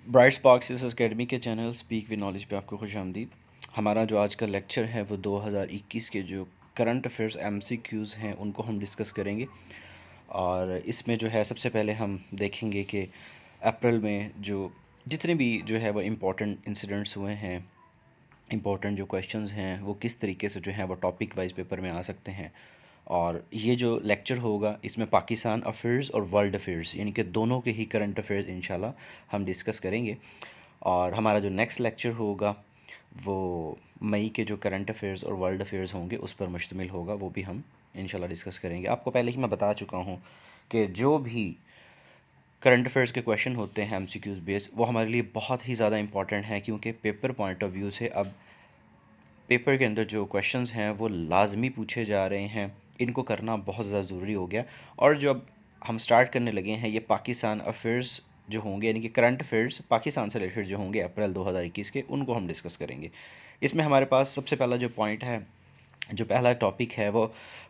Bright sparks academy के channel speak with knowledge पे आपको खुश आमदीद। हमारा जो आज का लेक्चर है वो 2021 के जो करंट अफेयर्स एमसीक्यूज़ हैं उनको हम डिस्कस करेंगे। और इसमें जो है सबसे पहले हम देखेंगे कि अप्रैल में जो जितने भी जो है वो इम्पोर्टेंट इंसिडेंट्स हुए हैं, इम्पोर्टेंट जो क्वेश्चंस हैं वो किस तरीके से जो है वो टॉपिक वाइज पेपर में आ सकते हैं। और ये जो लेक्चर होगा इसमें पाकिस्तान अफेयर्स और वर्ल्ड अफेयर्स यानी कि दोनों के ही करंट अफेयर्स इंशाल्लाह हम डिस्कस करेंगे। और हमारा जो नेक्स्ट लेक्चर होगा वो मई के जो करंट अफेयर्स और वर्ल्ड अफेयर्स होंगे उस पर मुश्तमिल होगा, वो भी हम इंशाल्लाह डिस्कस करेंगे। आपको पहले ही मैं बता चुका हूँ कि जो भी करंट अफेयर्स के क्वेश्चन होते हैं एमसीक्यूज़ बेस, वो हमारे लिए बहुत ही ज़्यादा इंपॉर्टेंट है, क्योंकि पेपर पॉइंट ऑफ व्यू से अब पेपर के अंदर जो क्वेश्चंस हैं वो लाजमी पूछे जा रहे हैं, इनको करना बहुत ज़्यादा ज़रूरी हो गया। और जो अब हम स्टार्ट करने लगे हैं ये पाकिस्तान अफेयर्स जो होंगे यानी कि करंट अफेयर्स पाकिस्तान से रिलेटेड जो होंगे अप्रैल 2021 के, उनको हम डिस्कस करेंगे। इसमें हमारे पास सबसे पहला जो पॉइंट है, जो पहला टॉपिक है वो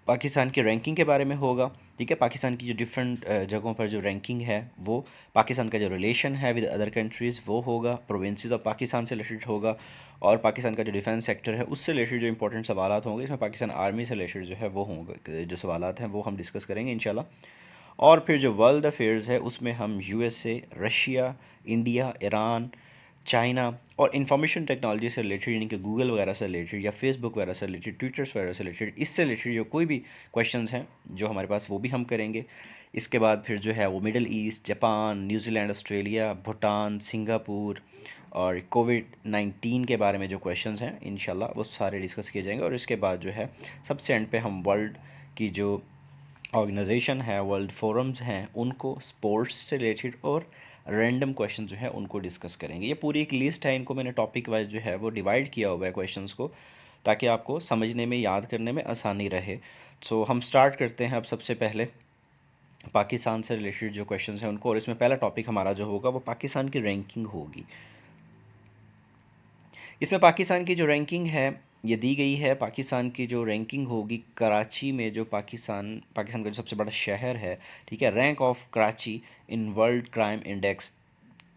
पाकिस्तान की रैंकिंग के बारे में होगा। ठीक है, पाकिस्तान की जो डिफरेंट जगहों पर जो रैंकिंग है वो, पाकिस्तान का जो रिलेशन है विद अदर कंट्रीज़ वो होगा, प्रोविंसेस ऑफ पाकिस्तान से रिलेटेड होगा। और पाकिस्तान का जो डिफेंस सेक्टर है उससे रिलेटेड जो इंपॉर्टेंट सवाल होंगे, इसमें पाकिस्तान आर्मी से रिलेटेड जो है वो होंगे, जो सवाल हैं वो हम डिस्कस करेंगे इंशाल्लाह। और फिर जो वर्ल्ड अफेयर्स है उसमें हम USA, Russia, India, Iran, China और इंफॉर्मेशन टेक्नोलॉजी से रिलेटेड यानी कि गूगल वगैरह से रिलेटेड या फेसबुक वगैरह से रिलेटेड, ट्विटर्स वगैरह से रिलेटेड, इससे रिलेटेड जो कोई भी क्वेश्चंस हैं जो हमारे पास, वो भी हम करेंगे। इसके बाद फिर जो है वो middle east, Japan, New Zealand, Australia, Bhutan, Singapore और कोविड-19 के बारे में जो क्वेश्चंस हैं इंशाल्लाह वो सारे डिस्कस किए जाएंगे। और इसके बाद जो है सबसे एंड पे हम वर्ल्ड की जो ऑर्गेनाइजेशन है, वर्ल्ड फोरम्स हैं, उनको स्पोर्ट्स से रिलेटेड और रैंडम क्वेश्चन जो है उनको डिस्कस करेंगे। ये पूरी एक लिस्ट है, इनको मैंने टॉपिक वाइज जो है वो डिवाइड किया हुआ है क्वेश्चंस को, ताकि आपको समझने में, याद करने में आसानी रहे। सो हम स्टार्ट करते हैं अब सबसे पहले पाकिस्तान से रिलेटेड जो क्वेश्चंस हैं उनको। और इसमें पहला टॉपिक हमारा जो होगा वो पाकिस्तान की रैंकिंग होगी। इसमें पाकिस्तान की जो रैंकिंग है ये दी गई है। पाकिस्तान की जो रैंकिंग होगी, कराची में जो पाकिस्तान पाकिस्तान का जो सबसे बड़ा शहर है, ठीक है, rank of Karachi in world crime index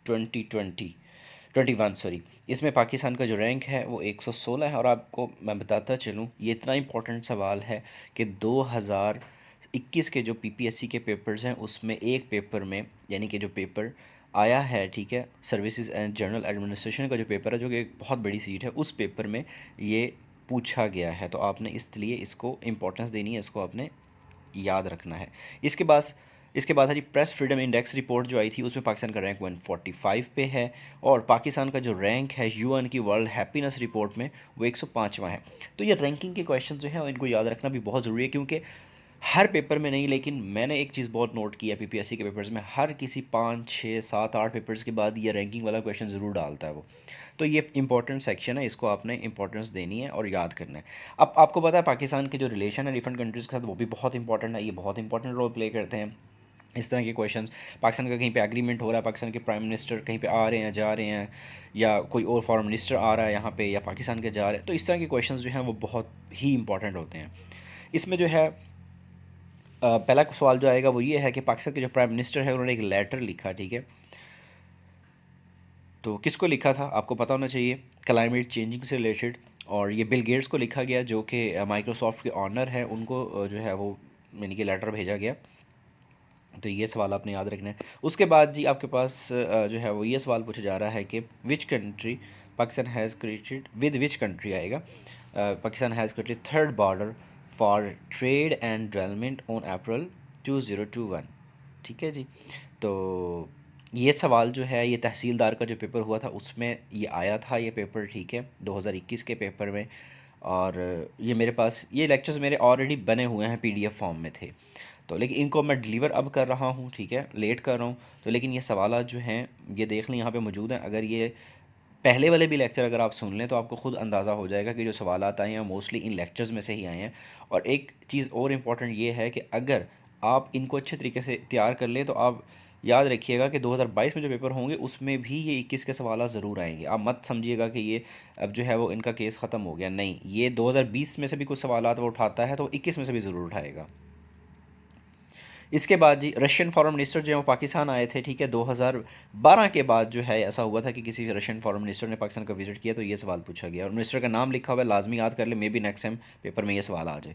2021, sorry, इसमें पाकिस्तान का जो रैंक है वो 116 है। और आपको मैं बताता चलूँ, ये इतना इंपॉर्टेंट सवाल है कि 2021 के जो पीपीएससी के पेपर्स हैं उसमें एक पेपर में, यानी कि जो पेपर आया है, ठीक है, सर्विसेज एंड जनरल एडमिनिस्ट्रेशन का जो पेपर है, जो कि एक बहुत बड़ी सीट है, उस पेपर में ये पूछा गया है। तो आपने इसलिए इसको इम्पोर्टेंस देनी है, इसको आपने याद रखना है। इसके बाद हमारी प्रेस फ्रीडम इंडेक्स रिपोर्ट जो आई थी उसमें पाकिस्तान का रैंक 145 पे है। और पाकिस्तान का जो रैंक है यूएन की वर्ल्ड हैप्पीनेस रिपोर्ट में वो 105वां है। तो ये रैंकिंग के क्वेश्चन जो हैं इनको याद रखना भी बहुत ज़रूरी है, क्योंकि हर पेपर में नहीं, लेकिन मैंने एक चीज़ बहुत नोट की है पीपीएससी के पेपर्स में, हर किसी 5 6 7 8 पेपर्स के बाद ये रैंकिंग वाला क्वेश्चन ज़रूर डालता है वो। तो ये इंपॉर्टेंट सेक्शन है, इसको आपने इंपॉर्टेंस देनी है और याद करना है। अब आपको पता है पाकिस्तान के जो रिलेशन है डिफरेंट कंट्रीज़ के साथ वो भी बहुत इंपॉर्टेंट है, ये बहुत इंपॉर्टेंट रोल प्ले करते हैं। इस तरह के क्वेश्चंस, पाकिस्तान का कहीं पे एग्रीमेंट हो रहा है, पाकिस्तान के प्राइम मिनिस्टर कहीं पे आ रहे हैं, जा रहे हैं, या कोई और फॉरेन मिनिस्टर आ रहा है यहाँ पे, या पाकिस्तान के जा रहे हैं, तो इस तरह के क्वेश्चंस जो हैं वो बहुत ही इंपॉर्टेंट होते हैं। इसमें जो है पहला सवाल जो आएगा वो ये है कि पाकिस्तान के जो प्राइम मिनिस्टर है उन्होंने एक लेटर लिखा, ठीक है, तो किसको लिखा था आपको पता होना चाहिए, क्लाइमेट चेंजिंग से रिलेटेड। और ये बिल गेट्स को लिखा गया, जो कि माइक्रोसॉफ्ट के ऑनर है, उनको जो है वो यानी कि लेटर भेजा गया। तो ये सवाल आपने याद रखना है। उसके बाद जी आपके पास जो है वो ये सवाल पूछा जा रहा है कि which country Pakistan has created, with which country आएगा, Pakistan has created third border for trade and development on April 2021। ठीक है जी। तो ये सवाल जो है ये तहसीलदार का जो पेपर हुआ था उसमें ये आया था ये पेपर, ठीक है, 2021 के पेपर में। और ये मेरे पास ये लेक्चर्स मेरे ऑलरेडी बने हुए हैं, पीडीएफ फॉर्म में थे, तो लेकिन इनको मैं डिलीवर अब कर रहा हूँ, ठीक है, लेट कर रहा हूँ। तो लेकिन ये सवाल जो हैं ये देख लें यहाँ पे मौजूद हैं। अगर ये पहले वाले भी लेक्चर अगर आप सुन लें तो आपको खुद अंदाज़ा हो जाएगा कि जो सवाल आए हैं मोस्टली इन लेक्चर्स में से ही आए हैं। और एक चीज़ और इम्पॉर्टेंट ये है कि अगर आप इनको अच्छे तरीके से तैयार कर लें तो आप याद रखिएगा कि 2022 में जो पेपर होंगे उसमें भी ये 21 के सवाल ज़रूर आएंगे। आप मत समझिएगा कि ये अब जो है वो इनका केस ख़त्म हो गया, नहीं, ये 2020 में से भी कुछ सवाल वो उठाता है तो 21 में से भी ज़रूर उठाएगा। इसके बाद जी रशियन फॉरेन मिनिस्टर जो है वो पाकिस्तान आए थे, ठीक है। 2012 के बाद जो है ऐसा हुआ था कि किसी रशियन फॉरेन मिनिस्टर ने पाकिस्तान का विजिट किया, तो ये सवाल पूछा गया और मिनिस्टर का नाम लिखा हुआ है, लाजमी याद कर ले, maybe next time paper में ये सवाल आ जाए।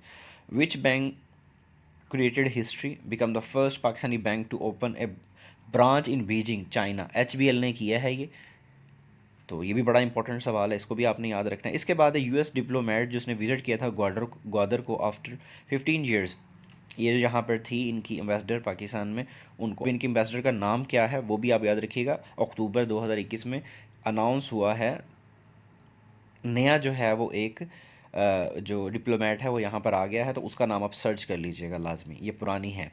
Which bank created history become the first Pakistani bank to open a branch in Beijing China? HBL ने किया है ये, तो ये भी बड़ा इंपॉर्टेंट सवाल है, इसको भी आपने याद रखना है। इसके बाद US डिप्लोमेट जिसने विजिट किया था ग्वादर को आफ्टर 15 ईयर्स, ये जो यहाँ पर थी इनकी एम्बेसडर पाकिस्तान में, उनको इनकी एम्बेसडर का नाम क्या है वो भी आप याद रखिएगा। अक्टूबर 2021 में अनाउंस हुआ है, नया जो है वो एक जो डिप्लोमेट है वो यहाँ पर आ गया है, तो उसका नाम आप सर्च कर लीजिएगा लाजमी, ये पुरानी है।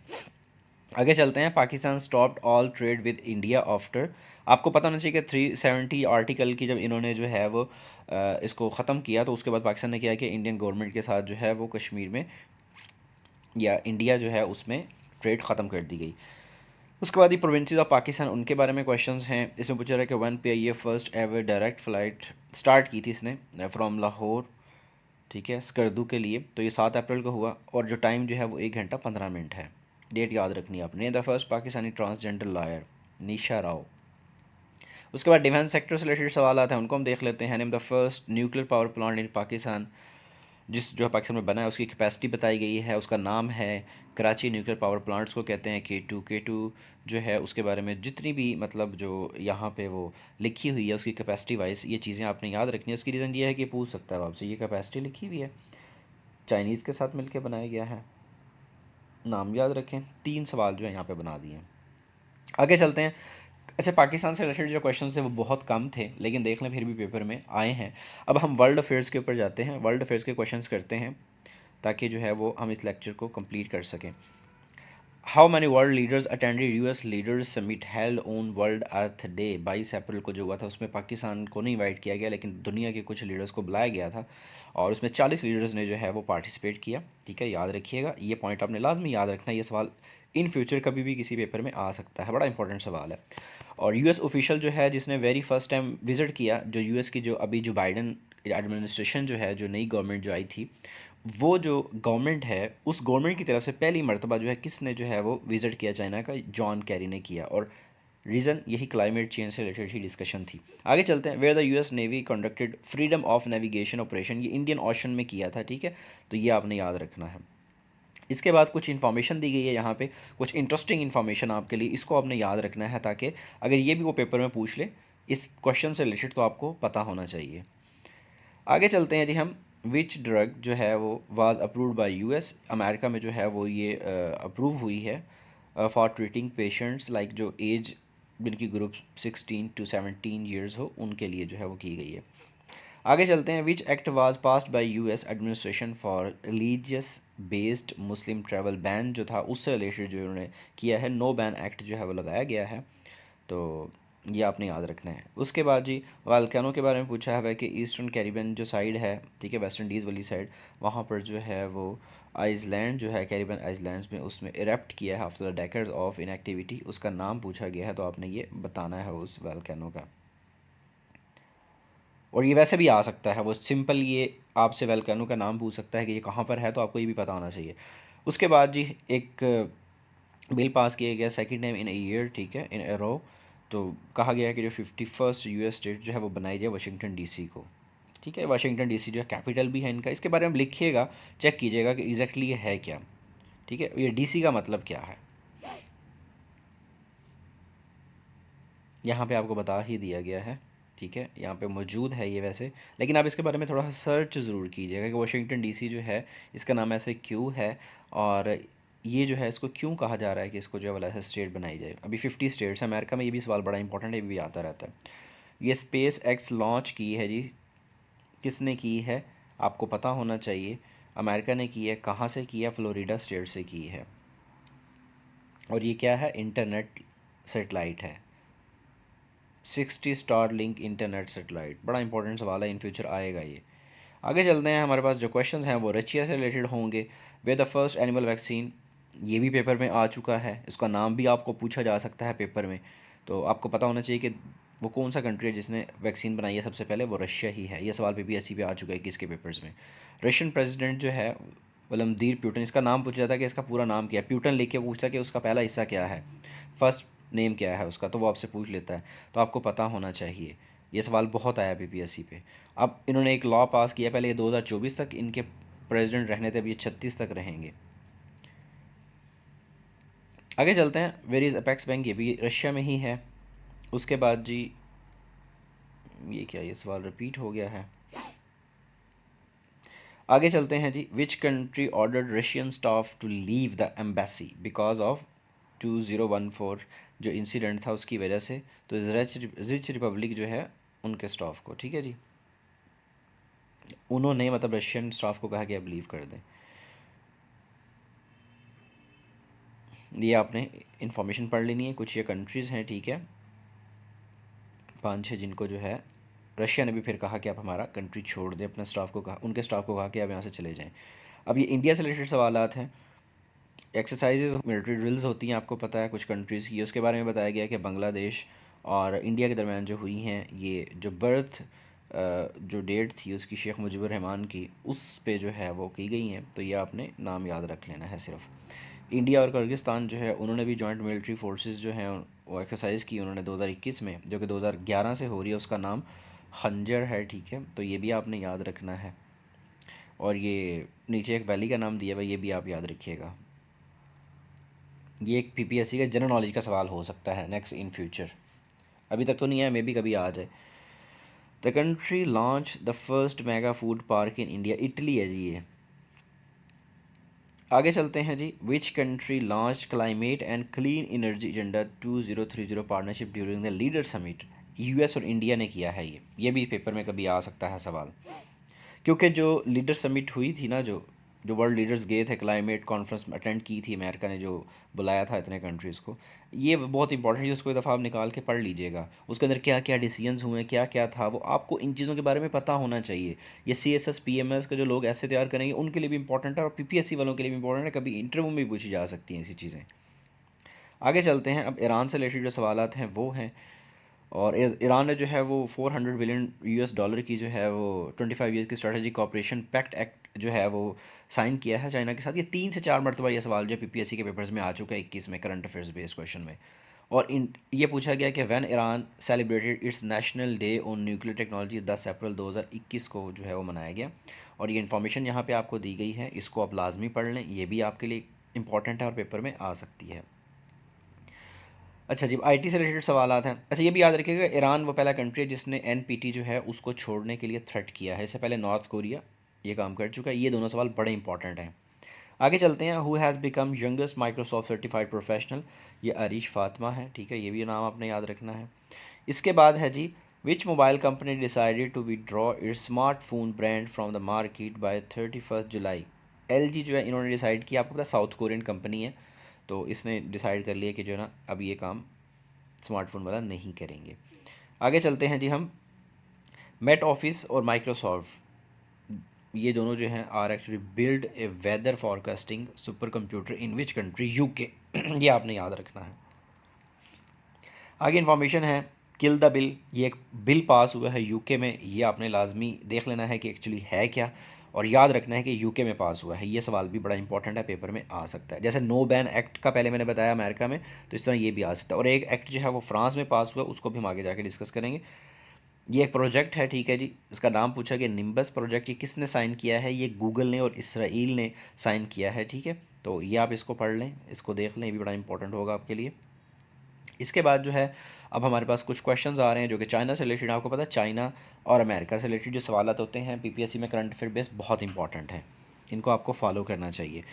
आगे चलते हैं। Pakistan stopped all trade with India after, आपको पता होना चाहिए कि 370 आर्टिकल की जब इन्होंने जो है वो इसको ख़त्म किया, तो उसके बाद पाकिस्तान ने किया कि इंडियन गवर्नमेंट के साथ जो है वो कश्मीर में या इंडिया जो है उसमें ट्रेड ख़त्म कर दी गई। उसके बाद ये प्रोविंसेस ऑफ पाकिस्तान, उनके बारे में क्वेश्चंस हैं। इसमें पूछा रहा है कि वन पे ये first ever direct flight start की थी इसने फ्रॉम लाहौर, ठीक है, स्कर्दू के लिए, तो ये 7 अप्रैल को हुआ और जो टाइम जो है वो 1 घंटा 15 मिनट है। डेट याद रखनी है आपने। The first Pakistani transgender lawyer Nisha Rao. उसके बाद डिफेंस सेक्टर से रिलेटेड सवाल आते हैं, उनको हम देख लेते हैं। Name the first nuclear power plant in Pakistan, जिस जो पाकिस्तान में बना है उसकी कैपेसिटी बताई गई है, उसका नाम है कराची न्यूक्लियर पावर प्लांट्स को कहते हैं K2 जो है उसके बारे में जितनी भी मतलब जो यहाँ पे वो लिखी हुई है उसकी कैपेसिटी वाइज ये चीज़ें आपने याद रखनी है। उसकी रीज़न ये है कि पूछ सकता है आपसे, ये कैपेसिटी लिखी हुई है, चाइनीज़ के साथ मिलकर बनाया गया है, नाम याद रखें। 3 सवाल जो है यहाँ पे बना दिए हैं। आगे चलते हैं। अच्छा, पाकिस्तान से रिलेटेड जो क्वेश्चन थे वो बहुत कम थे, लेकिन देख लें फिर भी पेपर में आए हैं। अब हम वर्ल्ड अफेयर्स के ऊपर जाते हैं, वर्ल्ड अफेयर्स के क्वेश्चंस करते हैं ताकि जो है वो हम इस लेक्चर को कंप्लीट कर सकें। How many world leaders attended US leaders summit held on world earth day? 22 अप्रैल को जो हुआ था उसमें पाकिस्तान को नहीं इनवाइट किया गया, लेकिन दुनिया के कुछ लीडर्स को बुलाया गया था और उसमें 40 लीडर्स ने जो है वो पार्टिसिपेट किया, ठीक है। याद रखिएगा, ये पॉइंट आपने लाजमी याद रखना है, ये सवाल इन फ्यूचर कभी भी किसी पेपर में आ सकता है, बड़ा इंपॉर्टेंट सवाल है। और US ऑफिशियल जो है जिसने वेरी फर्स्ट टाइम विजिट किया, जो US की जो अभी जो बाइडन एडमिनिस्ट्रेशन जो है, जो नई गवर्नमेंट जो आई थी, वो जो गवर्नमेंट है उस गवर्नमेंट की तरफ से पहली मरतबा जो है किसने जो है वो विज़िट किया चाइना का? जॉन कैरी ने किया, और रीज़न यही क्लाइमेट चेंज से रिलेटेड ही डिस्कशन थी। आगे चलते हैं। Where the US navy conducted freedom of navigation operation, ये इंडियन ओशन में किया था, ठीक है, तो ये आपने याद रखना है। इसके बाद कुछ इन्फॉर्मेशन दी गई है यहाँ पे, कुछ इंटरेस्टिंग इन्फॉर्मेशन आपके लिए, इसको आपने याद रखना है ताकि अगर ये भी वो पेपर में पूछ ले इस क्वेश्चन से रिलेटेड तो आपको पता होना चाहिए। आगे चलते हैं जी हम। विच ड्रग जो है वो was approved by US, America में जो है वो ये अप्रूव हुई है फॉर ट्रीटिंग पेशेंट्स लाइक जो एज जिनकी ग्रुप 16 to 17 ईयर्स हो उनके लिए जो है वो की गई है। आगे चलते हैं। Which act was passed by US administration for religious based Muslim travel ban, जो था उससे रिलेटेड जो उन्होंने किया है, नो बैन एक्ट जो है वो लगाया गया है, तो ये आपने याद रखना है। उसके बाद जी वाल्कानो के बारे में पूछा है कि ईस्टर्न कैरिबियन जो साइड है, ठीक है, वेस्ट इंडीज़ वाली साइड, वहाँ पर जो है वो आइसलैंड जो है कैरिबियन आइसलैंड्स में उसमें इरप्ट किया है after the decades of inactivity, उसका नाम पूछा गया है, तो आपने ये बताना है उस वाल्कानो का। और ये वैसे भी आ सकता है, वो सिंपल ये आपसे वाल्कानो का नाम पूछ सकता है कि ये कहाँ पर है, तो आपको ये भी पता होना चाहिए। उसके बाद जी एक बिल पास किया गया second time in a year, ठीक है, इन ए रो, तो कहा गया है कि जो 51st US स्टेट जो है वो बनाई जाए वाशिंगटन DC को, ठीक है। वाशिंगटन DC जो है कैपिटल भी है इनका, इसके बारे में लिखिएगा, चेक कीजिएगा कि एग्जैक्टली ये है क्या, ठीक है, ये DC का मतलब क्या है, यहाँ पे आपको बता ही दिया गया है, ठीक है, यहाँ पे मौजूद है ये वैसे, लेकिन आप इसके बारे में थोड़ा सा सर्च ज़रूर कीजिएगा कि वाशिंगटन DC जो है इसका नाम ऐसे क्यों है, और ये जो है इसको क्यों कहा जा रहा है कि इसको जो है वाला स्टेट बनाई जाए। अभी 50 स्टेट्स हैं अमेरिका में, ये भी सवाल बड़ा इंपॉर्टेंट है, ये भी आता रहता है। ये स्पेस एक्स लॉन्च की है जी, किसने की है आपको पता होना चाहिए, अमेरिका ने की है, कहाँ से की है, फ्लोरिडा स्टेट से की है, और ये क्या है? इंटरनेट सेटेलाइट है, 60 स्टार लिंक इंटरनेट सेटेलाइट, बड़ा इंपॉर्टेंट सवाल है, इन फ्यूचर आएगा ये। आगे चलते हैं। हमारे पास जो क्वेश्चंस हैं वो रशिया से रिलेटेड होंगे। Way the first animal vaccine, ये भी पेपर में आ चुका है, इसका नाम भी आपको पूछा जा सकता है पेपर में, तो आपको पता होना चाहिए कि वो कौन सा कंट्री है जिसने वैक्सीन बनाई है सबसे पहले, वो रशिया ही है। ये सवाल PPSC पे आ चुका है किसके पेपर्स में। रशियन प्रेसिडेंट जो है व्लादिमीर प्यूटन, इसका नाम पूछा जाता है कि इसका पूरा नाम क्या है, प्यूटन लिख के पूछता है कि उसका पहला हिस्सा क्या है, फर्स्ट नेम क्या है उसका, तो वो आपसे पूछ लेता है, तो आपको पता होना चाहिए। ये सवाल बहुत आया पीपीएससी पे। अब इन्होंने एक लॉ पास किया, पहले ये 2024 तक इनके प्रेसिडेंट रहने थे, अब ये 36 तक रहेंगे। आगे चलते हैं, वेर इज़ अपेक्स बैंक, ये भी रशिया में ही है। उसके बाद जी ये क्या, ये सवाल रिपीट हो गया है। आगे चलते हैं जी, which country ordered Russian staff to leave the embassy because of 2014 जो इंसिडेंट था उसकी वजह से, तो रिच रिपब्लिक जो है उनके स्टाफ को, ठीक है जी, उन्होंने मतलब रशियन स्टाफ को कहा कि अब लीव कर दें। ये आपने इन्फॉर्मेशन पढ़ लेनी है। कुछ ये कंट्रीज़ हैं, ठीक है, 5-6, जिनको जो है रशिया ने भी फिर कहा कि आप हमारा कंट्री छोड़ दें, अपने स्टाफ को कहा, उनके स्टाफ को कहा कि आप यहाँ से चले जाएं। अब ये इंडिया से रिलेटेड सवालात हैं। एक्सरसाइजेज मिलिट्री ड्रिल्स होती हैं, आपको पता है कुछ कंट्रीज़ की, उसके बारे में बताया गया कि बांग्लादेश और इंडिया के दरमियान जो हुई हैं, ये जो बर्थ जो डेट थी उसकी शेख मुजीबुर रहमान की, उस पे जो है वो की गई हैं, तो ये आपने नाम याद रख लेना है सिर्फ। इंडिया और किर्गिस्तान जो है उन्होंने भी जॉइंट मिलिट्री फोर्सेस जो हैं वो एक्सरसाइज की उन्होंने 2021 में, जो कि 2011 से हो रही है, उसका नाम खंजर है, ठीक है, तो ये भी आपने याद रखना है। और ये नीचे एक वैली का नाम दिया हुआ, ये भी आप याद रखिएगा। ये एक पीपीएससी का जनरल नॉलेज का सवाल हो सकता है नेक्स्ट इन फ्यूचर, अभी तक तो नहीं है, मे बी कभी आ जाए। The country launch the first mega food park in India, Italy है जी ये। आगे चलते हैं जी, which country launch climate and clean energy agenda 2030 partnership during the leader summit, US और इंडिया ने किया है ये भी पेपर में कभी आ सकता है सवाल, क्योंकि जो लीडर समिट हुई थी ना, जो जो वर्ल्ड लीडर्स गए थे क्लाइमेट कॉन्फ्रेंस अटेंड की थी, अमेरिका ने जो बुलाया था इतने कंट्रीज़ को, ये बहुत इंपॉर्टेंट है, उसको एक दफ़ा आप निकाल के पढ़ लीजिएगा, उसके अंदर क्या क्या डिसीजंस हुए, क्या क्या था, वो आपको इन चीज़ों के बारे में पता होना चाहिए। ये CSS PMS के जो लोग ऐसे तैयार करेंगे उनके लिए भी इंपॉर्टेंट है, और PPSC वालों के लिए भी इंपॉर्टेंट है, कभी इंटरव्यू में भी पूछी जा सकती हैं ऐसी चीज़ें। आगे चलते हैं, अब ईरान से रिलेटेड जो सवाल हैं वो हैं, और ईरान ने जो है वो 400 बिलियन US डॉलर की जो है वो 25 ईयर्स की स्ट्रेटेजिक कॉपरेशन पैक्ट एक्ट जो है वो साइन किया है चाइना के साथ। ये 3 से 4 मरतबा ये सवाल जो है पीपीएससी के पेपर्स में आ चुका है, 21 में करंट अफेयर्स बेस्ड क्वेश्चन में। और ये पूछा गया कि when Iran celebrated it's national day on nuclear technology 10 अप्रैल 2021 को जो है वो मनाया गया। और ये इन्फॉर्मेशन यहाँ पे आपको दी गई है, इसको आप लाजमी पढ़ लें, ये भी आपके लिए इंपॉर्टेंट है और पेपर में आ सकती है। अच्छा जी, आईटी से रिलेटेड सवाल हैं। अच्छा, ये भी याद रखिएगा, ईरान वो पहला कंट्री है जिसने एनपीटी जो है उसको छोड़ने के लिए थ्रेट किया है, इससे पहले नॉर्थ कोरिया ये काम कर चुका है। ये दोनों सवाल बड़े इंपॉर्टेंट हैं। आगे चलते हैं, who has become youngest Microsoft certified professional, ये अरीश फातिमा है, ठीक है, ये भी नाम आपने याद रखना है। इसके बाद है जी, which mobile company decided to withdraw its smartphone brand from the market by 31 July. LG जो है इन्होंने डिसाइड किया, आपको पता साउथ कोरियन कंपनी है, तो इसने डिसाइड कर लिया कि जो है ना अब ये काम स्मार्टफोन वाला नहीं करेंगे। आगे चलते हैं जी, हम मेट ऑफिस और माइक्रोसॉफ्ट ये दोनों जो हैं are actually build a weather forecasting super computer in which country, UK. ये आपने याद रखना है। आगे इन्फॉर्मेशन है, किल द बिल, ये एक बिल पास हुआ है यूके में, ये आपने लाजमी देख लेना है कि एक्चुअली है क्या, और याद रखना है कि यूके में पास हुआ है। ये सवाल भी बड़ा इंपॉर्टेंट है, पेपर में आ सकता है, जैसे नो बैन एक्ट का पहले मैंने बताया अमेरिका में, तो इस तरह ये भी आ सकता है। और एक एक्ट जो है वो फ्रांस में पास हुआ, उसको भी हम आगे जाके डिस्कस करेंगे। ये एक प्रोजेक्ट है, ठीक है जी, इसका नाम पूछा गया निम्बस प्रोजेक्ट, ये किसने साइन किया है, ये गूगल ने और इसराइल ने साइन किया है, ठीक है, तो ये आप इसको पढ़ लें, इसको देख लें, ये भी बड़ा इंपॉर्टेंट होगा आपके लिए। इसके बाद जो है अब हमारे पास कुछ क्वेश्चंस आ रहे हैं जो कि चाइना से रिलेटेड, आपको पता है चाइना और अमेरिका से रिलेटेड जो सवाल होते हैं पीपीएससी में करंट अफेयर बेस बहुत इंपॉर्टेंट है, इनको आपको फॉलो करना चाहिए।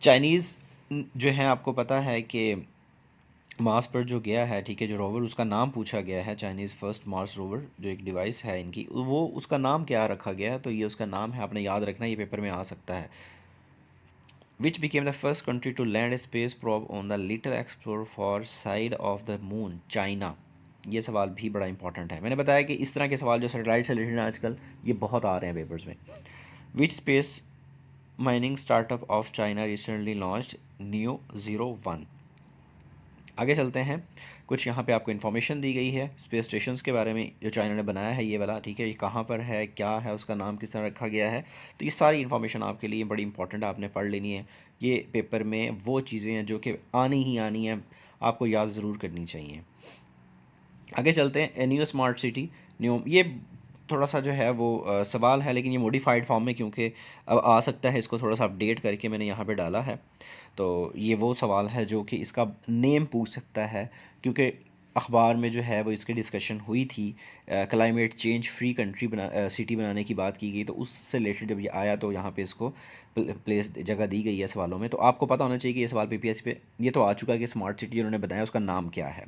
चाइनीज़ जो है आपको पता है कि मार्स पर जो गया है, ठीक है, जो रोवर उसका नाम पूछा गया है, चाइनीज़ फर्स्ट मार्स रोवर जो एक डिवाइस है इनकी, वो उसका नाम क्या रखा गया है, तो ये उसका नाम है, आपने याद रखना, ये पेपर में आ सकता है। Which became the first country to land a space probe on the Little Explorer for side of the moon, China. ये सवाल भी बड़ा इंपॉर्टेंट है, मैंने बताया कि इस तरह के सवाल जो सैटेलाइट से रिलेटेड आजकल ये बहुत आ रहे हैं पेपर्स में। Which space mining startup of China recently launched NEO-01। आगे चलते हैं, कुछ यहाँ पे आपको इन्फॉर्मेशन दी गई है स्पेस स्टेशंस के बारे में जो चाइना ने बनाया है ये वाला, ठीक है, ये कहाँ पर है, क्या है, उसका नाम किस तरह रखा गया है। तो ये सारी इन्फॉर्मेशन आपके लिए बड़ी इंपॉर्टेंट है, आपने पढ़ लेनी है। ये पेपर में वो चीज़ें हैं जो कि आनी ही आनी है, आपको याद ज़रूर करनी चाहिए। आगे चलते हैं, न्यू स्मार्ट सिटी न्यू, ये थोड़ा सा जो है वो सवाल है, लेकिन ये मॉडिफाइड फॉर्म में क्योंकि अब आ सकता है, इसको थोड़ा सा अपडेट करके मैंने यहाँ पे डाला है। तो ये वो सवाल है जो कि इसका नेम पूछ सकता है, क्योंकि अखबार में जो है वो इसकी डिस्कशन हुई थी, climate change free country city बनाने की बात की गई, तो उससे रिलेटेड जब ये आया तो यहाँ पे इसको प्लेस जगह दी गई है सवालों में। तो आपको पता होना चाहिए कि ये सवाल पीपीएससी पे ये तो आ चुका है कि स्मार्ट सिटी उन्होंने बताया उसका नाम क्या है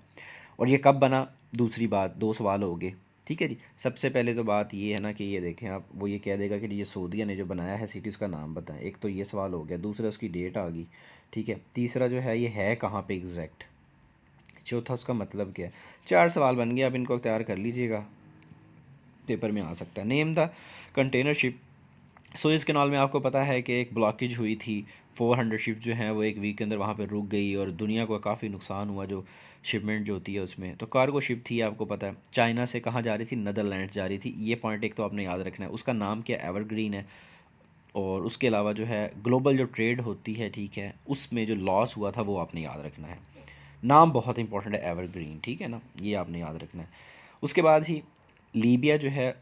और ये कब बना। दूसरी बात, दो सवाल हो गए, ठीक है जी। सबसे पहले तो बात ये है ना कि ये देखें आप, वो ये कह देगा कि ये सऊदीया ने जो बनाया है सिटी उसका नाम बताएं, एक तो ये सवाल हो गया। दूसरा उसकी डेट आ गई, ठीक है। तीसरा जो है ये है कहाँ पे एग्जैक्ट। चौथा उसका मतलब क्या है। चार सवाल बन गए, आप इनको तैयार कर लीजिएगा, पेपर में आ सकता है। Name the container ship. Suez canal में आपको पता है कि एक ब्लॉकेज हुई थी, 400 शिप जो हैं वो एक वीक के अंदर वहाँ पे रुक गई और दुनिया को काफ़ी नुकसान हुआ जो शिपमेंट जो होती है उसमें। तो कार्गो शिप थी, आपको पता है, चाइना से कहाँ जा रही थी, नीदरलैंड जा रही थी। ये पॉइंट एक तो आपने याद रखना है, उसका नाम क्या, एवरग्रीन है। और उसके अलावा जो है ग्लोबल जो ट्रेड होती है, ठीक है, उसमें जो लॉस हुआ था वो आपने याद रखना है। नाम बहुत इंपॉर्टेंट है, एवरग्रीन, ठीक है ना, ये आपने याद रखना है। उसके बाद ही लीबिया जो है,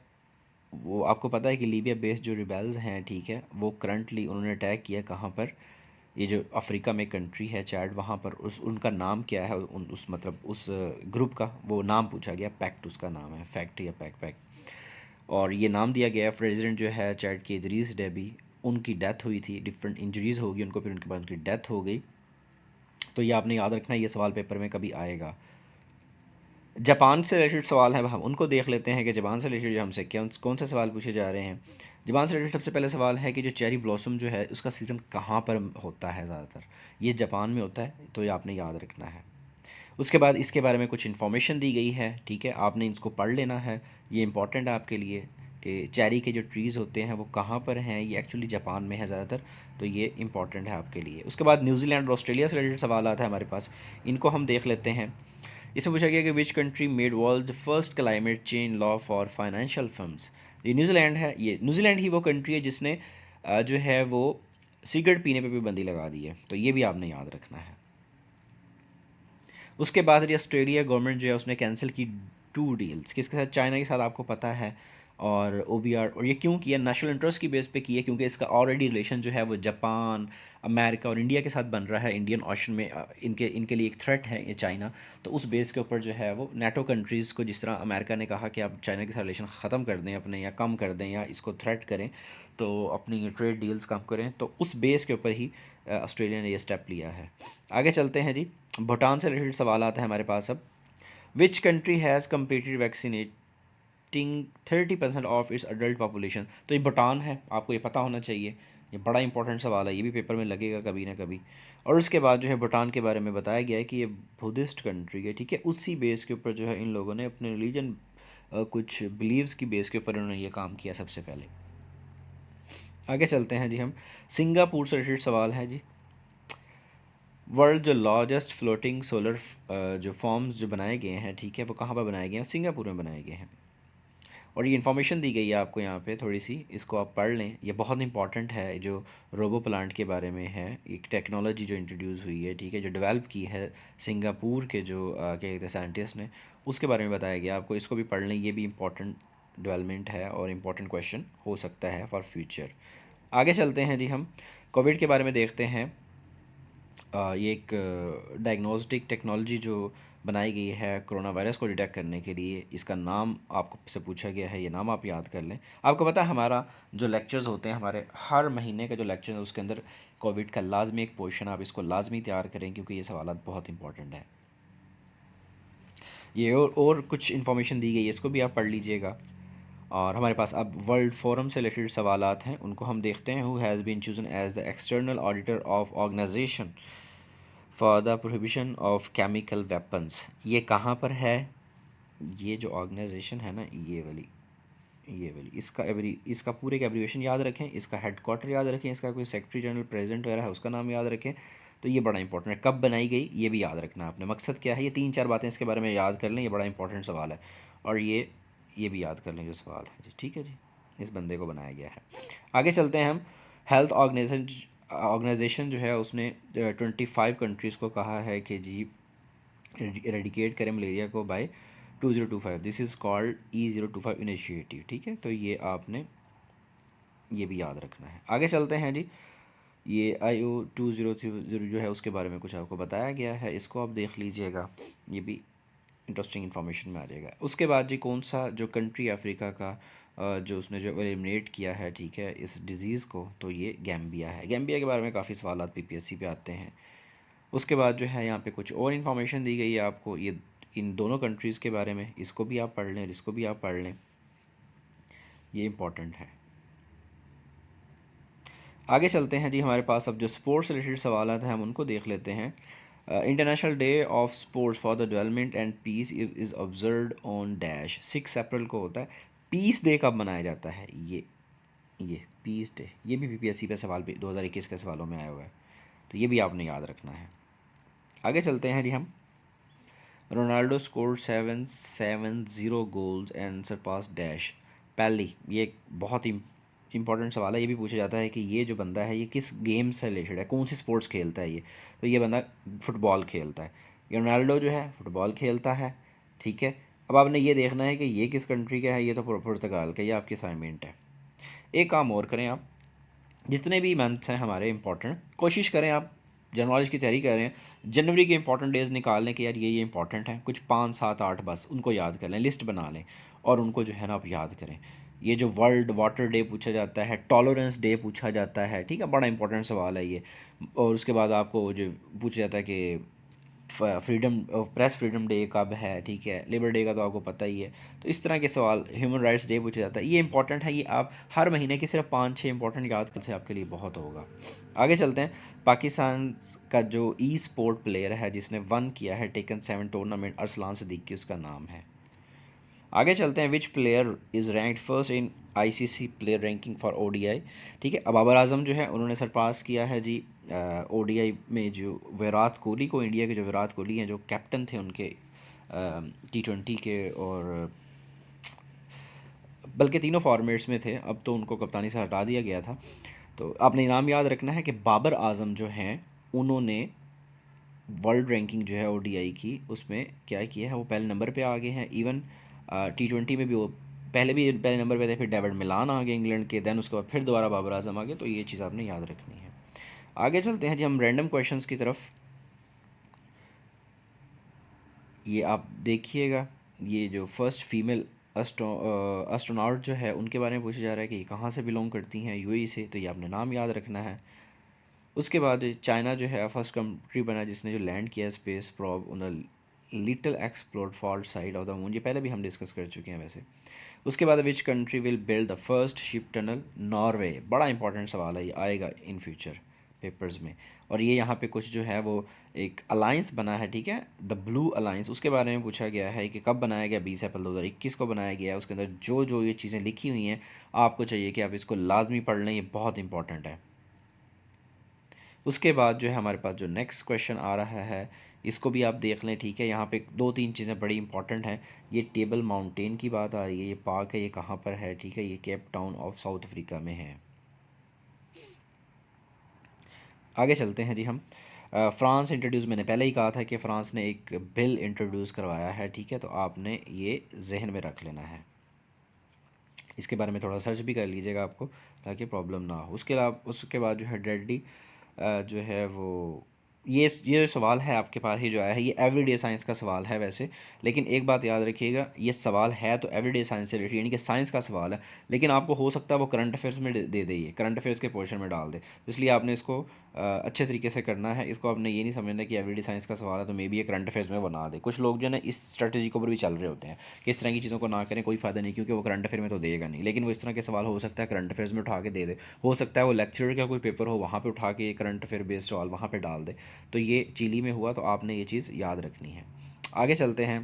वो आपको पता है कि लीबिया बेस्ड जो रिबेल्स हैं, ठीक है, वो करंटली उन्होंने अटैक किया कहाँ पर, ये जो अफ्रीका में कंट्री है चैड, वहाँ पर उस उनका नाम क्या है, उस मतलब उस ग्रुप का वो नाम पूछा गया, पैक्ट उसका नाम है, फैक्ट या पैक्ट। और ये नाम दिया गया, प्रेसिडेंट जो है चैड के इदरीस डेबी, उनकी डेथ हुई थी, डिफरेंट इंजरीज़ होगी उनको, फिर उनके बाद उनकी डेथ हो गई। तो ये आपने याद रखना है, ये सवाल पेपर में कभी आएगा। जापान से रिलेटेड सवाल है, हम उनको देख लेते हैं कि जापान से रिलेटेड हमसे कौन से सवाल पूछे जा रहे हैं। जापान से रिलेटेड सबसे पहले सवाल है कि जो चेरी ब्लॉसम जो है उसका सीज़न कहाँ पर होता है ज़्यादातर, ये जापान में होता है, तो ये आपने याद रखना है। उसके बाद इसके बारे में कुछ इन्फॉर्मेशन दी गई है, ठीक है, आपने इसको पढ़ लेना है, ये इंपॉर्टेंट है आपके लिए कि चेरी के जो ट्रीज़ होते हैं वो कहाँ पर हैं, ये एक्चुअली जापान में है ज़्यादातर, तो ये इंपॉर्टेंट है आपके लिए। उसके बाद न्यूजीलैंड और ऑस्ट्रेलिया से रिलेटेड सवाल आता है हमारे पास, इनको हम देख लेते हैं। इसमें पूछा गया कि which country made world first climate change law for financial firms. ये न्यूजीलैंड है, ये न्यूजीलैंड ही वो कंट्री है जिसने जो है वो सिगरेट पीने पे भी बंदी लगा दी है, तो ये भी आपने याद रखना है। उसके बाद ऑस्ट्रेलिया गवर्नमेंट जो है उसने कैंसिल की 2 डील्स, किसके साथ, चाइना के साथ, आपको पता है। और ओबीआर, और ये क्यों किया, नेशनल इंटरेस्ट की बेस पे किया, क्योंकि इसका ऑलरेडी रिलेशन जो है वो जापान, अमेरिका और इंडिया के साथ बन रहा है। इंडियन ओशन में इनके इनके लिए एक थ्रेट है ये चाइना, तो उस बेस के ऊपर जो है वो नेटो कंट्रीज़ को, जिस तरह अमेरिका ने कहा कि आप चाइना के साथ रिलेशन ख़त्म कर दें अपने, या कम कर दें, या इसको थ्रेट करें, तो अपनी ट्रेड डील्स कम करें, तो उस बेस के ऊपर ही ऑस्ट्रेलिया ने ये स्टेप लिया है। आगे चलते हैं जी, भूटान से रिलेटेड सवाल आता है हमारे पास अब। Which country has completed vaccinating 30% of its adult population. तो ये भूटान है, आपको ये पता होना चाहिए, ये बड़ा इंपॉर्टेंट सवाल है, ये भी पेपर में लगेगा कभी ना कभी। और उसके बाद जो है भूटान के बारे में बताया गया है कि ये बुद्धिस्ट कंट्री है, ठीक है, उसी बेस के ऊपर जो है इन लोगों ने अपने रिलीजन कुछ बिलीव्स की बेस के ऊपर इन्होंने ये काम किया सबसे पहले। आगे चलते हैं जी हम, सिंगापुर से रिलेटेड सवाल है जी। वर्ल्ड जो लार्जेस्ट फ्लोटिंग सोलर जो फॉर्म्स जो बनाए गए हैं, ठीक है, वो कहाँ पर बनाए गए हैं, सिंगापुर में बनाए गए हैं। और ये इन्फॉर्मेशन दी गई है आपको यहाँ पे थोड़ी सी, इसको आप पढ़ लें, ये बहुत इंपॉर्टेंट है, जो रोबो प्लांट के बारे में है, एक टेक्नोलॉजी जो इंट्रोड्यूस हुई है, ठीक है, जो डेवलप की है सिंगापुर के जो क्या कहते हैं साइंटिस्ट ने, उसके बारे में बताया गया आपको, इसको भी पढ़ लें, ये भी इंपॉर्टेंट डेवलपमेंट है और इम्पॉर्टेंट क्वेश्चन हो सकता है फॉर फ्यूचर। आगे चलते हैं जी हम, कोविड के बारे में देखते हैं। ये एक डायग्नोस्टिक टेक्नोलॉजी जो बनाई गई है कोरोना वायरस को डिटेक्ट करने के लिए, इसका नाम आपको से पूछा गया है, ये नाम आप याद कर लें। आपको पता है हमारा जो लेक्चर्स होते हैं, हमारे हर महीने का जो लेक्चर है उसके अंदर कोविड का लाजमी एक पोर्शन, आप इसको लाजमी तैयार करें क्योंकि ये सवाल बहुत इंपॉर्टेंट है। ये और कुछ इन्फॉर्मेशन दी गई है, इसको भी आप पढ़ लीजिएगा। और हमारे पास अब वर्ल्ड फोरम से रिलेटेड सवालात हैं, उनको हम देखते हैं। Who has been chosen as the external auditor of organisation for the prohibition of chemical weapons. ये कहाँ पर है, ये जो ऑर्गेनाइजेशन है ना, ये वाली इसका पूरे का एब्रीवेशन याद रखें, इसका हेड क्वार्टर याद रखें, इसका कोई सेक्रेटरी जनरल प्रेसिडेंट वगैरह है उसका नाम याद रखें, तो ये बड़ा इंपॉर्टेंट है। कब बनाई गई ये भी याद रखना है आपने। मकसद क्या है, ये 3-4 बातें इसके बारे में याद कर लें, ये बड़ा इंपॉर्टेंट सवाल है। और ये भी याद कर लें जो सवाल है जी, ठीक है जी। इस बंदे को बनाया गया है। आगे चलते हैं हम। हेल्थ ऑर्गेनाइजेशन जो है उसने 25 कंट्रीज़ को कहा है कि जी एरेडिकेट करें मलेरिया को by 2025। This is called E025 initiative, ठीक है। तो ये आपने ये भी याद रखना है। आगे चलते हैं जी। ये IO2030 जो है उसके बारे में कुछ आपको बताया गया है, इसको आप देख लीजिएगा, ये भी इंटरेस्टिंग इन्फॉर्मेशन में आ जाएगा। उसके बाद जी कौन सा जो कंट्री अफ्रीका का जो उसने जो एलिमिनेट किया है, ठीक है, इस डिज़ीज़ को, तो ये गैम्बिया है। गैम्बिया के बारे में काफ़ी सवाल PPSC पे आते हैं। उसके बाद जो है यहाँ पे कुछ और इन्फॉर्मेशन दी गई है आपको, ये इन दोनों कंट्रीज़ के बारे में, इसको भी आप पढ़ लें, इसको भी आप पढ़ लें, ये इम्पॉर्टेंट है। आगे चलते हैं जी। हमारे पास अब जो स्पोर्ट्स रिलेटेड सवाल हैं हम उनको देख लेते हैं। International day of sports for the development and peace is observed on dash 6 April को होता है। पीस डे कब मनाया जाता है, ये पीस डे, ये भी PPSC पे सवाल भी 2021 के सवालों में आया हुआ है, तो ये भी आपने याद रखना है। आगे चलते हैं जी हम। Ronaldo scored 770 goals and surpass dash पहली, ये एक बहुत ही इंपॉर्टेंट सवाल है। ये भी पूछा जाता है कि ये जो बंदा है ये किस गेम से रिलेटेड है, कौन सी स्पोर्ट्स खेलता है ये, तो ये बंदा फुटबॉल खेलता है। ये रोनाल्डो जो है फुटबॉल खेलता है, ठीक है। अब आपने ये देखना है कि ये किस कंट्री का है, ये तो पुर्तगाल का, ये आपकी असाइनमेंट है। एक काम और करें आप, जितने भी मंथ्स हैं हमारे इंपॉर्टेंट, कोशिश करें आप जनरल नॉलेज की तैयारी करें, जनवरी के इंपॉर्टेंट डेज़ निकाल लें कि यार ये इंपॉर्टेंट हैं, कुछ 5 7 8 बस उनको याद कर लें, लिस्ट बना लें और उनको जो है ना आप याद करें। ये जो वर्ल्ड वाटर डे पूछा जाता है, टॉलरेंस डे पूछा जाता है, ठीक है, बड़ा इंपॉर्टेंट सवाल है ये। और उसके बाद आपको जो पूछा जाता है कि फ्रीडम प्रेस फ्रीडम डे कब है, ठीक है, लेबर डे का तो आपको पता ही है। तो इस तरह के सवाल, ह्यूमन राइट्स डे पूछा जाता है, ये इंपॉर्टेंट है। ये आप हर महीने के सिर्फ 5-6 इंपॉर्टेंट याद कर से आपके लिए बहुत होगा। आगे चलते हैं। पाकिस्तान का जो ई स्पोर्ट प्लेयर है जिसने वन किया है, टेकन 7 टूर्नामेंट, अरसलान सिद्दीकी उसका नाम है। आगे चलते हैं। विच player is ranked first in ICC player ranking for ODI, ठीक है। अब बाबर आजम जो है उन्होंने सरपास किया है जी ODI में जो विराट कोहली को, इंडिया के जो विराट कोहली हैं जो कैप्टन थे उनके T20 के, और बल्कि तीनों फॉर्मेट्स में थे, अब तो उनको कप्तानी से हटा दिया गया था। तो आपने इनाम याद रखना है कि बाबर आजम जो हैं उन्होंने वर्ल्ड रैंकिंग जो है ODI की, उसमें क्या किया है, वो पहले नंबर पे आ गए हैं। इवन T20 में भी वो पहले भी पहले नंबर पे थे, फिर डेविड मिलान आ गए इंग्लैंड के, देन उसके बाद फिर दोबारा बाबर आजम आ गए। तो ये चीज़ आपने याद रखनी है। आगे चलते हैं जी हम रैंडम क्वेश्चंस की तरफ। ये आप देखिएगा, ये जो फर्स्ट फीमेल एस्ट्रोनॉट जो है उनके बारे में पूछा जा रहा है कि कहाँ से बिलोंग करती हैं, UAE से, तो ये आपने नाम याद रखना है। उसके बाद चाइना जो है फर्स्ट कंट्री बना जिसने जो लैंड किया space probe on the little explored for side of the moon, ये पहले भी हम डिस्कस कर चुके हैं वैसे। उसके बाद which country will build the first ship tunnel, Norway, बड़ा इंपॉर्टेंट सवाल है, ये आएगा इन फ्यूचर पेपर्स में। और ये यहाँ पे कुछ जो है वो एक अलायंस बना है, ठीक है, द ब्लू अलायंस, उसके बारे में पूछा गया है कि कब बनाया गया, 20 अप्रैल 2021 को बनाया गया है। उसके अंदर जो जो ये चीज़ें लिखी हुई हैं आपको चाहिए कि आप इसको लाजमी पढ़ लें, ये बहुत इंपॉर्टेंट है। उसके बाद जो है हमारे पास जो नेक्स्ट क्वेश्चन आ रहा है इसको भी आप देख लें, ठीक है। यहाँ पे 2-3 चीज़ें बड़ी इंपॉर्टेंट हैं। ये टेबल माउंटेन की बात आ रही है, ये पार्क है, ये कहाँ पर है, ठीक है, ये Cape Town of south Africa में है। आगे चलते हैं जी हम। फ्रांस इंट्रोड्यूस, मैंने पहले ही कहा था कि फ़्रांस ने एक बिल इंट्रोड्यूस करवाया है, ठीक है, तो आपने ये जहन में रख लेना है। इसके बारे में थोड़ा सर्च भी कर लीजिएगा आपको, ताकि प्रॉब्लम ना हो। उसके अलावा उसके बाद जो है डेडली जो है वो ये जो सवाल है आपके पास ही जो आया है, ये एवरीडे साइंस का सवाल है वैसे, लेकिन एक बात याद रखिएगा, ये सवाल है तो एवरीडे साइंस से रिलेटेड, यानी कि साइंस का सवाल है, लेकिन आपको हो सकता है वो करंट अफेयर्स में दे दे, ये करंट अफेयर्स के पोर्शन में डाल दे, तो इसलिए आपने इसको अच्छे तरीके से करना है। इसको आपने ये नहीं समझना कि एवरीडे साइंस का सवाल है तो मे बी ये करंट अफेयर्स में बना दे। कुछ लोग जो है ना इस स्ट्रेटजी के ऊपर भी चल रहे होते हैं कि इस तरह की चीज़ों को ना करें, कोई फ़ायदा नहीं, क्योंकि वो करंट अफेयर में तो देगा नहीं, लेकिन वो इस तरह के सवाल हो सकता है करंट अफेयर्स में उठा के दे दे, हो सकता है वो लेक्चरर का कोई पेपर हो वहाँ पे उठा के करंट अफेयर बेस्ड सवाल वहाँ पे डाल दे। तो ये चिली में हुआ, तो आपने ये चीज़ याद रखनी है। आगे चलते हैं।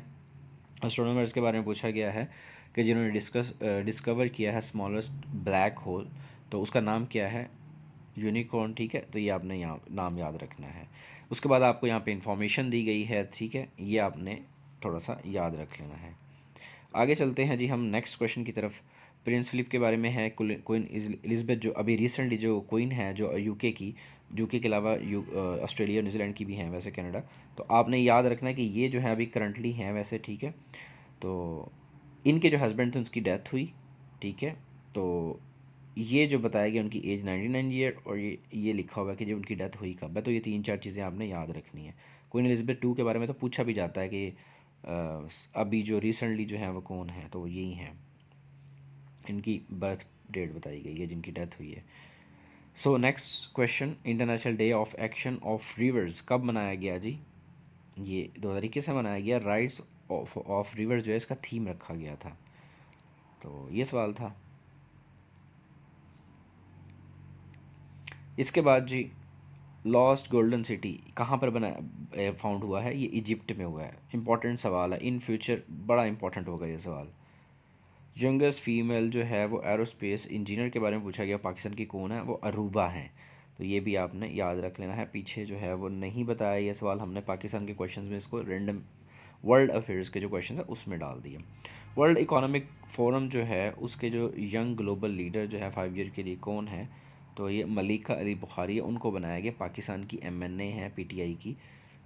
एस्ट्रोनॉमर्स के बारे में पूछा गया है कि जिन्होंने डिस्कवर किया है स्मॉलेस्ट ब्लैक होल, तो उसका नाम क्या है, यूनिकॉर्न, ठीक है। तो ये आपने यहाँ नाम याद रखना है। उसके बाद आपको यहाँ पे इंफॉर्मेशन दी गई है, ठीक है, ये आपने थोड़ा सा याद रख लेना है। आगे चलते हैं जी हम नेक्स्ट क्वेश्चन की तरफ। प्रिंस फिलिप के बारे में है। क्वीन एलिज़ाबेथ जो अभी रिसेंटली जो क्वीन है जो यूके की, यूके के अलावा ऑस्ट्रेलिया न्यूजीलैंड की भी हैं वैसे, कनाडा। तो आपने याद रखना है कि ये जो है अभी करंटली हैं वैसे, ठीक है। तो इनके जो हस्बैंड थे उनकी डेथ हुई, ठीक है। तो ये जो बताया गया उनकी एज 99 ईयर, और ये लिखा हुआ है कि जब उनकी डेथ हुई कब है। तो ये 3-4 चीज़ें आपने याद रखनी है। क्वीन एलिज़ाबेथ टू के बारे में तो पूछा भी जाता है कि अभी जो रिसेंटली जो है वो कौन है, तो वो यही हैं। इनकी बर्थ डेट बताई गई है जिनकी डेथ हुई है। So next question, international day of action of reverse कब मनाया गया जी? ये 2021 से मनाया गया। राइट्स ऑफ रिवर्स जो है इसका थीम रखा गया था। तो ये सवाल था। इसके बाद जी, लॉस्ट गोल्डन सिटी कहाँ पर बना फाउंड हुआ है? ये इजिप्ट में हुआ है। इंपॉर्टेंट सवाल है, इन फ्यूचर बड़ा इंपॉर्टेंट होगा ये सवाल। यंगेस्ट फीमेल जो है वो एरोस्पेस इंजीनियर के बारे में पूछा गया, पाकिस्तान की कौन है? वो अरूबा हैं। तो ये भी आपने याद रख लेना है। पीछे जो है वो नहीं बताया ये सवाल, हमने पाकिस्तान के क्वेश्चंस में इसको रैंडम वर्ल्ड अफेयर्स के जो क्वेश्चन है उसमें डाल दिया। वर्ल्ड इकोनॉमिक फोरम जो है उसके जो यंग ग्लोबल लीडर जो है 5 ईयर के लिए कौन है? तो ये मलिका अली बुखारी है, उनको बनाया गया। पाकिस्तान की एमएनए है, पीटीआई की।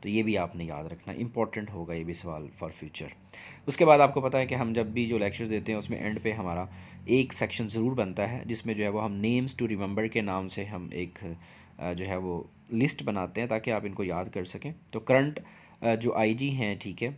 तो ये भी आपने याद रखना, इंपॉर्टेंट होगा ये भी सवाल फॉर फ्यूचर। उसके बाद आपको पता है कि हम जब भी जो लेक्चर्स देते हैं उसमें एंड पे हमारा एक सेक्शन ज़रूर बनता है जिसमें जो है वो हम नेम्स टू रिमेंबर के नाम से हम एक जो है वो लिस्ट बनाते हैं ताकि आप इनको याद कर सकें। तो करंट जो आईजी हैं, ठीक है,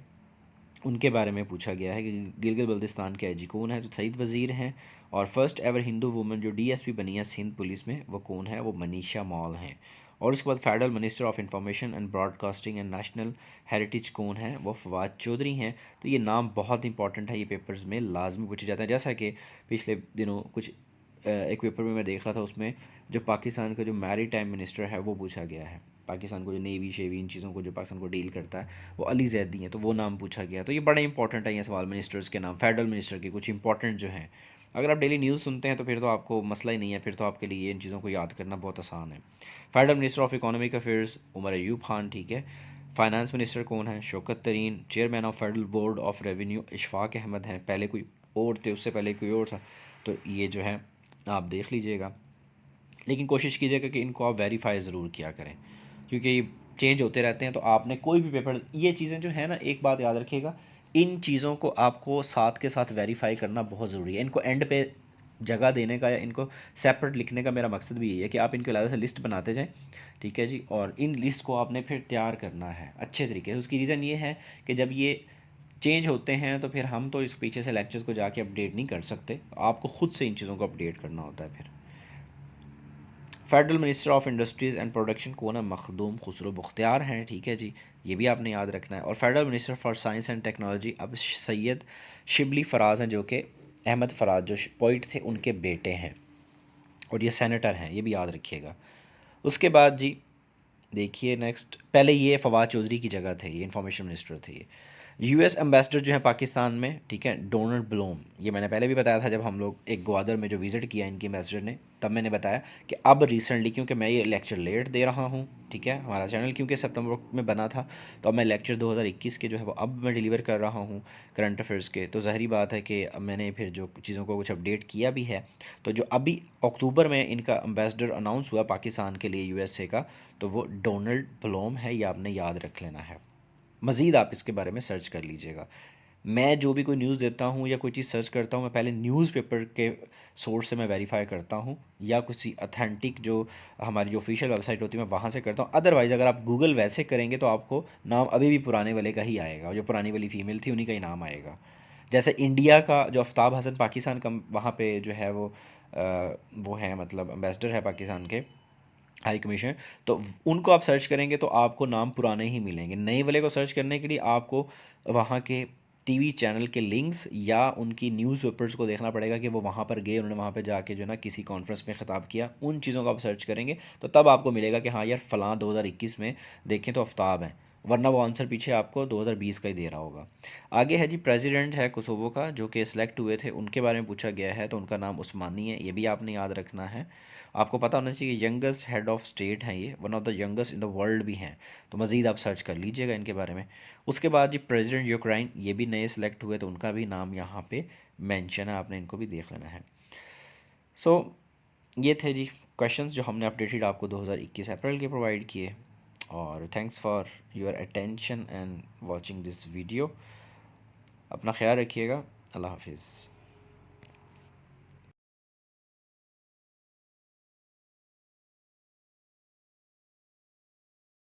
उनके बारे में पूछा गया है कि गिलगित बल्तिस्तान के आईजी कौन है? तो सईद वज़ीर हैं। और फर्स्ट एवर हिंदू वुमन जो डीएसपी बनी है सिंध पुलिस में, वो कौन है? वो मनीषा मॉल हैं। और उसके बाद federal minister of information and broadcasting and national heritage कौन है? वो फवाद चौधरी हैं। तो ये नाम बहुत इंपॉर्टेंट है, ये पेपर्स में लाजमी पूछे जाते हैं। जैसा कि पिछले दिनों कुछ एक पेपर में मैं देख रहा था, उसमें जो पाकिस्तान का जो मैरी टाइम मिनिस्टर है वो पूछा गया है। पाकिस्तान को जो नेवी शेवी इन चीज़ों को जो पाकिस्तान को डील करता है वो अली जैदी हैं, तो वो नाम पूछा गया। तो ये बड़े इंपॉर्टेंट है ये सवाल, मिनिस्टर्स के नाम, फेडरल मिनिस्टर के कुछ इंपॉर्टेंट जो हैं। अगर आप डेली न्यूज़ सुनते हैं तो फिर तो आपको मसला ही नहीं है, फिर तो आपके लिए इन चीज़ों को याद करना बहुत आसान है। Federal minister of economic affairs Umar Ayub Khan, ठीक है। फाइनेंस मिनिस्टर कौन है? Shaukat Tarin. Chairman of federal board of revenue Ishfaq Ahmed हैं, पहले कोई और थे, उससे पहले कोई और था। तो ये जो है आप देख लीजिएगा, लेकिन कोशिश कीजिएगा कि इनको आप वेरीफाई ज़रूर किया करें क्योंकि ये चेंज होते रहते हैं। तो आपने कोई भी पेपर, ये चीज़ें जो है ना, एक बात याद रखिएगा, इन चीज़ों को आपको साथ के साथ वेरीफाई करना बहुत ज़रूरी है। इनको एंड पे जगह देने का या इनको सेपरेट लिखने का मेरा मकसद भी यही है कि आप इनके अलग से लिस्ट बनाते जाएं, ठीक है जी। और इन लिस्ट को आपने फिर तैयार करना है अच्छे तरीके से। उसकी रीज़न ये है कि जब ये चेंज होते हैं तो फिर हम तो इस पीछे से लेक्चर्स को जाके अपडेट नहीं कर सकते, आपको खुद से इन चीज़ों को अपडेट करना होता है। फिर federal minister of industries and production कौन है? मखदूम खुसरो बख्तियार हैं, ठीक है जी। ये भी आपने याद रखना है। और federal minister for science and technology अब सैयद शिबली फराज हैं, जो कि अहमद फराज जो पोइट थे उनके बेटे हैं, और ये सेनेटर हैं, ये भी याद रखिएगा। उसके बाद जी देखिए नेक्स्ट, पहले ये फवाद चौधरी की जगह थे, ये इंफॉर्मेशन मिनिस्टर थे। ये यूएस एम्बेसडर जो है पाकिस्तान में, ठीक है, डोनाल्ड ब्लूम। ये मैंने पहले भी बताया था जब हम लोग एक ग्वादर में जो विज़िट किया इनके एम्बेसडर ने, तब मैंने बताया कि अब रिसेंटली, क्योंकि मैं ये लेक्चर लेट दे रहा हूँ, ठीक है, हमारा चैनल क्योंकि सितंबर में बना था, तो अब मैं लेक्चर 2021 के जो है वो अब मैं डिलीवर कर रहा हूँ करंट अफेयर्स के। तो ज़ाहिरी बात है कि अब मैंने फिर जो चीज़ों को कुछ अपडेट किया भी है। तो जो अभी अक्टूबर में इनका एम्बेसडर अनाउंस हुआ पाकिस्तान के लिए यूएसए का, तो वो डोनाल्ड ब्लूम है, ये आपने याद रख लेना है। मज़ीद आप इसके बारे में सर्च कर लीजिएगा। मैं जो भी कोई न्यूज़ देता हूँ या कोई चीज़ सर्च करता हूँ, मैं पहले न्यूज़पेपर के सोर्स से मैं वेरीफाई करता हूँ या किसी अथेंटिक जो हमारी जो ऑफिशियल वेबसाइट होती है मैं वहाँ से करता हूँ। अदरवाइज़ अगर आप गूगल वैसे करेंगे तो आपको नाम अभी भी पुराने वाले का ही आएगा, जो पुरानी वाली फ़ीमेल थी उन्हीं का ही नाम आएगा। जैसे इंडिया का जो आफ्ताब हसन पाकिस्तान का वहाँ पे जो है वो है, मतलब एम्बेसडर है पाकिस्तान के, हाई कमीशन। तो उनको आप सर्च करेंगे तो आपको नाम पुराने ही मिलेंगे। नए वाले को सर्च करने के लिए आपको वहाँ के टीवी चैनल के लिंक्स या उनकी न्यूज़पेपर्स को देखना पड़ेगा कि वो वहाँ पर गए, उन्होंने वहाँ पे जाके जो है ना किसी कॉन्फ्रेंस में ख़िताब किया, उन चीज़ों को आप सर्च करेंगे तो तब आपको मिलेगा कि हाँ यार फ़लाँ 2021 में देखें तो आफ्ताब हैं, वरना वो आंसर पीछे आपको 2020 का ही दे रहा होगा। आगे है जी, प्रेसिडेंट है कोसोवो का जो कि सिलेक्ट हुए थे, उनके बारे में पूछा गया है, तो उनका नाम उस्मानी है, ये भी आपने याद रखना है। आपको पता होना चाहिए यंगेस्ट हेड ऑफ स्टेट हैं, ये one of the youngest in the world भी हैं, तो मज़ीद आप सर्च कर लीजिएगा इनके बारे में। उसके बाद जी प्रेसिडेंट यूक्रेन, ये भी नए सिलेक्ट हुए, तो उनका भी नाम यहाँ पे मेंशन है, आपने इनको भी देख लेना है। सो ये थे जी क्वेश्चंस जो हमने अपडेटेड आपको 2021 अप्रैल के प्रोवाइड किए। और thanks for your attention and watching this video. अपना ख्याल रखिएगा। अल्लाह हाफिज़।